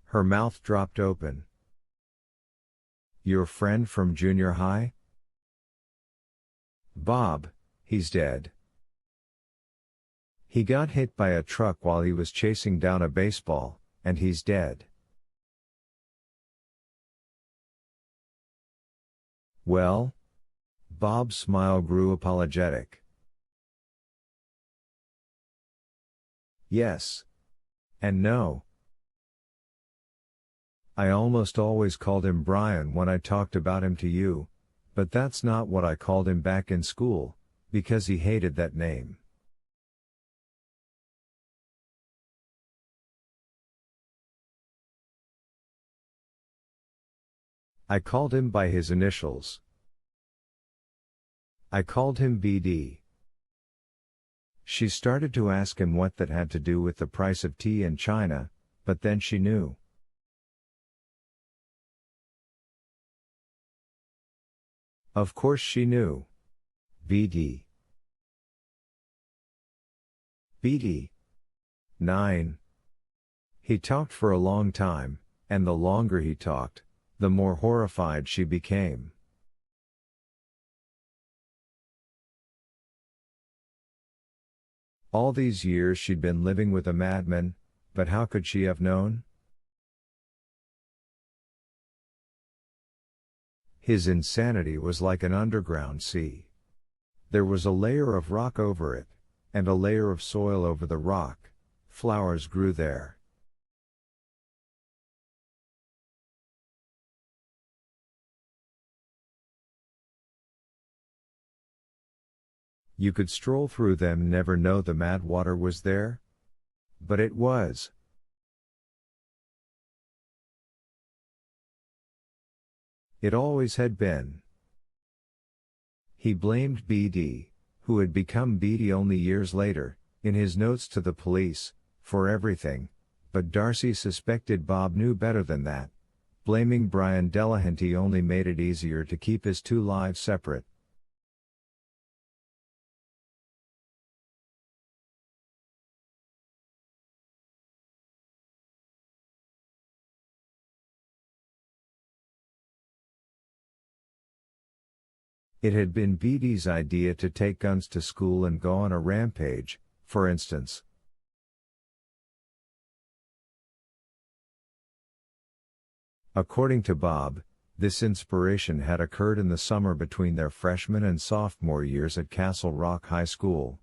Her mouth dropped open. Your friend from junior high? Bob, he's dead. He got hit by a truck while he was chasing down a baseball, and he's dead. Well? Bob's smile grew apologetic. Yes. And no. I almost always called him Brian when I talked about him to you, but that's not what I called him back in school, because he hated that name. I called him by his initials. I called him BD. She started to ask him what that had to do with the price of tea in China, but then she knew. Of course she knew. BD. BD. 9. He talked for a long time, and the longer he talked, the more horrified she became. All these years she'd been living with a madman, but how could she have known? His insanity was like an underground sea. There was a layer of rock over it, and a layer of soil over the rock. Flowers grew there. You could stroll through them and never know the mad water was there? But it was. It always had been. He blamed BD, who had become Beatty only years later, in his notes to the police, for everything, but Darcy suspected Bob knew better than that. Blaming Brian Delahanty only made it easier to keep his two lives separate. It had been Beatty's idea to take guns to school and go on a rampage, for instance. According to Bob, this inspiration had occurred in the summer between their freshman and sophomore years at Castle Rock High School.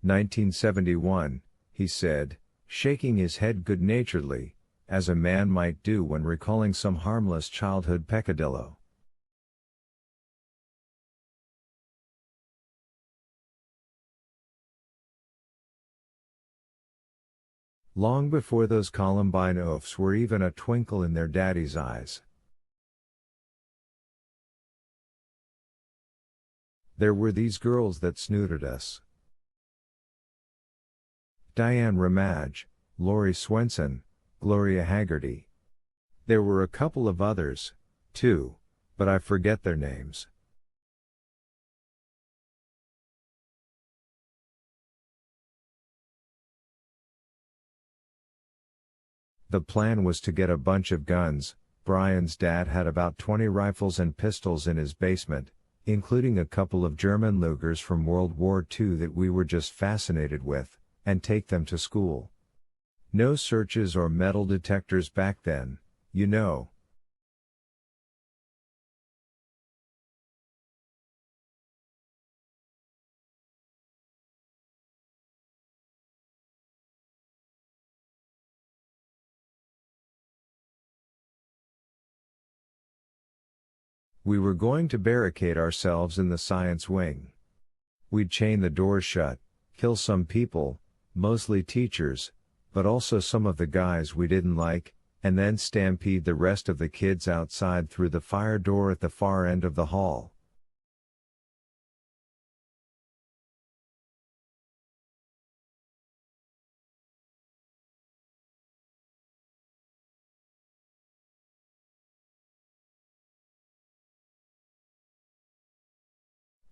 "1971, he said, shaking his head good-naturedly, as a man might do when recalling some harmless childhood peccadillo. Long before those Columbine oafs were even a twinkle in their daddy's eyes. There were these girls that snooted us. Diane Ramage, Lori Swenson, Gloria Haggerty. There were a couple of others, too, but I forget their names. The plan was to get a bunch of guns. Brian's dad had about 20 rifles and pistols in his basement, including a couple of German Lugers from World War II that we were just fascinated with, and take them to school. No searches or metal detectors back then, you know. We were going to barricade ourselves in the science wing. We'd chain the doors shut, kill some people, mostly teachers, but also some of the guys we didn't like, and then stampede the rest of the kids outside through the fire door at the far end of the hall.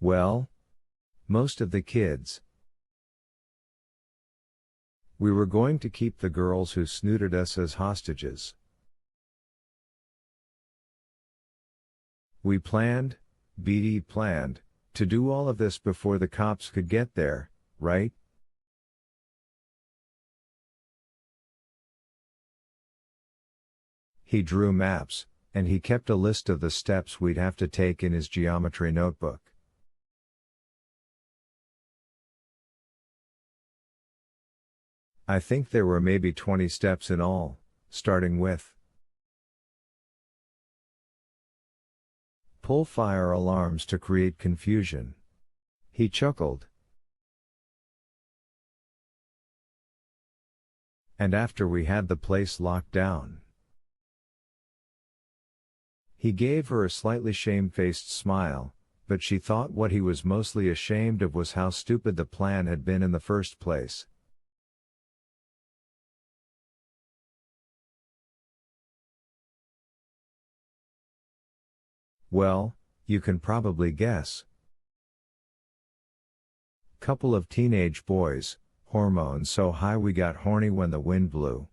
Well? Most of the kids. We were going to keep the girls who snooted us as hostages. We planned, BD planned, to do all of this before the cops could get there, right? He drew maps, and he kept a list of the steps we'd have to take in his geometry notebook. I think there were maybe 20 steps in all, starting with pull fire alarms to create confusion. He chuckled. And after we had the place locked down. He gave her a slightly shamefaced smile, but she thought what he was mostly ashamed of was how stupid the plan had been in the first place. Well, you can probably guess. Couple of teenage boys, hormones so high we got horny when the wind blew.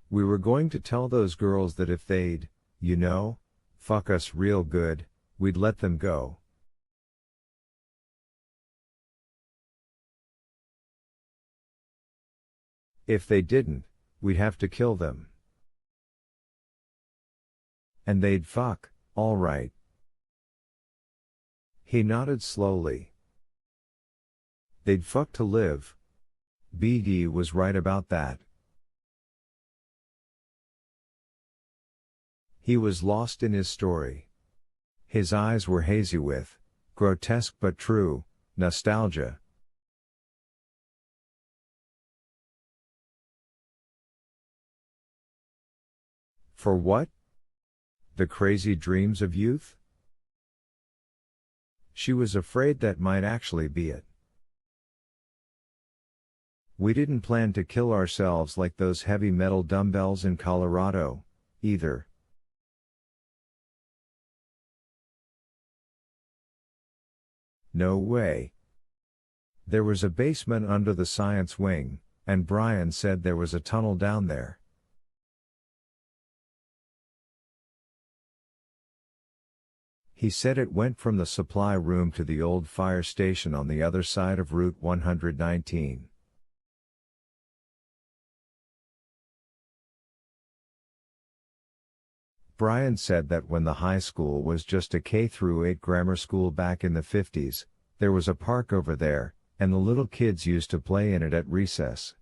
We were going to tell those girls that if they'd, fuck us real good, we'd let them go. If they didn't, we'd have to kill them. And they'd fuck, all right. He nodded slowly. They'd fuck to live. BD was right about that. He was lost in his story. His eyes were hazy with, grotesque but true, nostalgia. For what? The crazy dreams of youth? She was afraid that might actually be it. We didn't plan to kill ourselves like those heavy metal dumbbells in Colorado, either. No way. There was a basement under the science wing, and Brian said there was a tunnel down there. He said it went from the supply room to the old fire station on the other side of Route 119. Brian said that when the high school was just a K-8 grammar school back in the 50s, there was a park over there, and the little kids used to play in it at recess.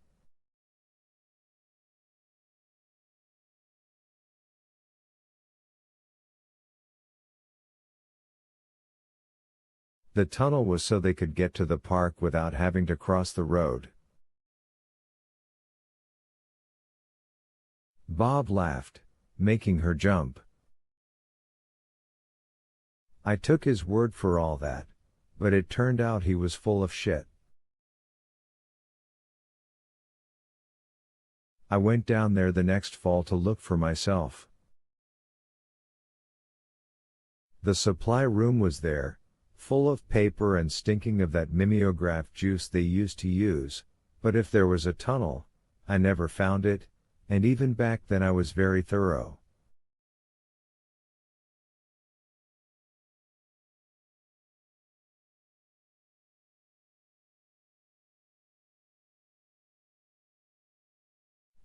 The tunnel was so they could get to the park without having to cross the road. Bob laughed, making her jump. I took his word for all that, but it turned out he was full of shit. I went down there the next fall to look for myself. The supply room was there, full of paper and stinking of that mimeograph juice they used to use, but if there was a tunnel, I never found it, and even back then I was very thorough.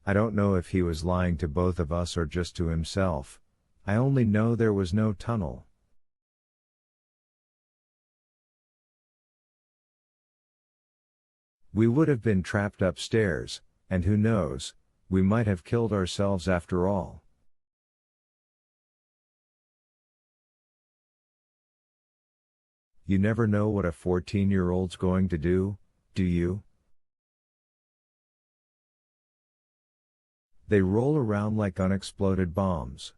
I don't know if he was lying to both of us or just to himself. I only know there was no tunnel. We would have been trapped upstairs, and who knows, we might have killed ourselves after all. You never know what a 14-year-old's going to do, do you? They roll around like unexploded bombs.